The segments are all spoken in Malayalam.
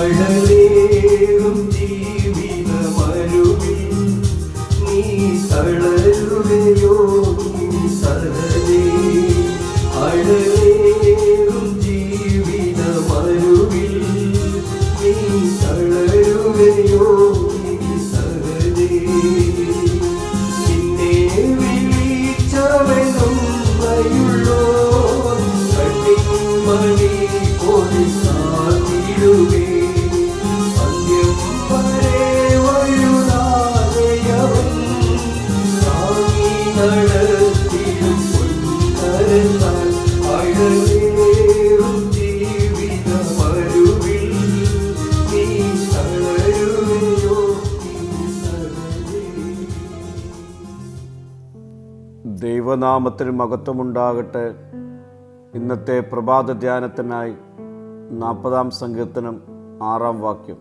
അഴലേറും ജീവിതമരുവിൽ നീ തളരുകയോ സഹജേ. അഴലേറും ജീവിതമരുവിൽ നീ തളരുകയോ സഹജേ. നിന്നെ വിളിച്ചവനും മയുള്ളോ കണ്ണിൻമണി പോലെ കാത്തിടുകേ. അന്ത്യം വരെ വഴുതാതെയവൻ താങ്ങി നടത്തിയും പൊൻകരത്താൽ. അഴലേറും ജീവിതമരുവിൽ നീ തളരുകയോ സഹജേ. ദൈവനാമത്തിന് മഹത്വമുണ്ടാകട്ടെ. ഇന്നത്തെ പ്രഭാത ധ്യാനത്തിനായി 40-ാം സങ്കീർത്തനം 6-ാം വാക്യം.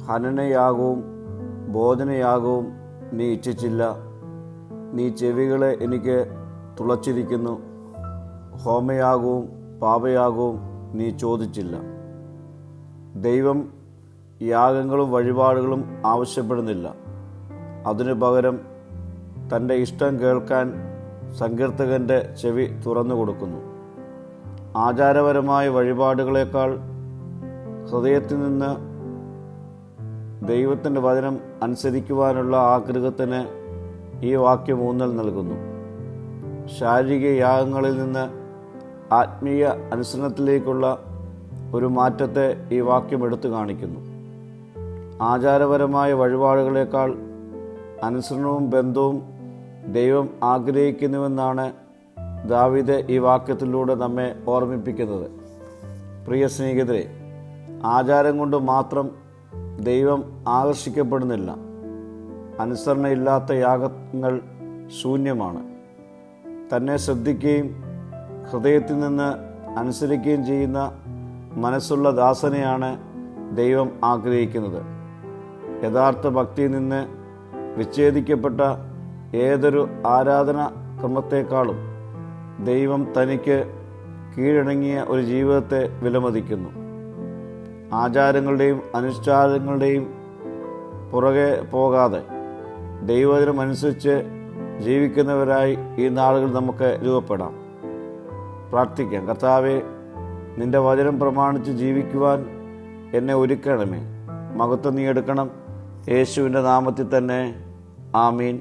ഹനനയാഗവും ഭോജനയാഗവും നീ ഇച്ഛിച്ചില്ല, നീ ചെവികളെ എനിക്ക് തുളച്ചിരിക്കുന്നു. ഹോമയാഗവും പാപയാഗവും നീ ചോദിച്ചില്ല. ദൈവം യാഗങ്ങളും വഴിപാടുകളും ആവശ്യപ്പെടുന്നില്ല. അതിനു പകരം തൻ്റെ ഇഷ്ടം കേൾക്കാൻ സങ്കീർത്തകൻ്റെ ചെവി തുറന്നു കൊടുക്കുന്നു. ആചാരപരമായ വഴിപാടുകളേക്കാൾ ഹൃദയത്തിൽ നിന്ന് ദൈവത്തിൻ്റെ വചനം അനുസരിക്കുവാനുള്ള ആഗ്രഹത്തിന് ഈ വാക്യം ഊന്നൽ നൽകുന്നു. ശാരീരിക യാഗങ്ങളിൽ നിന്ന് ആത്മീയ അനുസരണത്തിലേക്കുള്ള ഒരു മാറ്റത്തെ ഈ വാക്യം എടുത്തു കാണിക്കുന്നു. ആചാരപരമായ വഴിപാടുകളേക്കാൾ അനുസരണവും ബന്ധവും ദൈവം ആഗ്രഹിക്കുന്നുവെന്നാണ് ദാവീദ് ഈ വാക്യത്തിലൂടെ നമ്മെ ഓർമ്മിപ്പിക്കുന്നത്. പ്രിയ സ്നേഹിതരെ, ആചാരം കൊണ്ട് മാത്രം ദൈവം ആകർഷിക്കപ്പെടുന്നില്ല. അനുസരണയില്ലാത്ത യാഗങ്ങൾ ശൂന്യമാണ്. തന്നെ ശ്രദ്ധിക്കുകയും ഹൃദയത്തിൽ നിന്ന് അനുസരിക്കുകയും ചെയ്യുന്ന മനസ്സുള്ള ദാസനെയാണ് ദൈവം ആഗ്രഹിക്കുന്നത്. യഥാർത്ഥ ഭക്തിയിൽ നിന്ന് വിച്ഛേദിക്കപ്പെട്ട ഏതൊരു ആരാധനാ ക്രമത്തെക്കാളും ദൈവം തനിക്ക് കീഴടങ്ങിയ ഒരു ജീവിതത്തെ വിലമതിക്കുന്നു. ആചാരങ്ങളുടെയും അനുഷ്ഠാനങ്ങളുടെയും പുറകെ പോകാതെ ദൈവവചനം അനുസരിച്ച് ജീവിക്കുന്നവരായി ഈ നാളുകൾ നമുക്ക് രൂപപ്പെടാം. പ്രാർത്ഥിക്കാം. കർത്താവേ, നിൻ്റെ വചനം പ്രമാണിച്ച് ജീവിക്കുവാൻ എന്നെ ഒരുക്കണമേ. മഹത്വം നീ എടുക്കണം. യേശുവിൻ്റെ നാമത്തിൽ തന്നെ. ആമീൻ.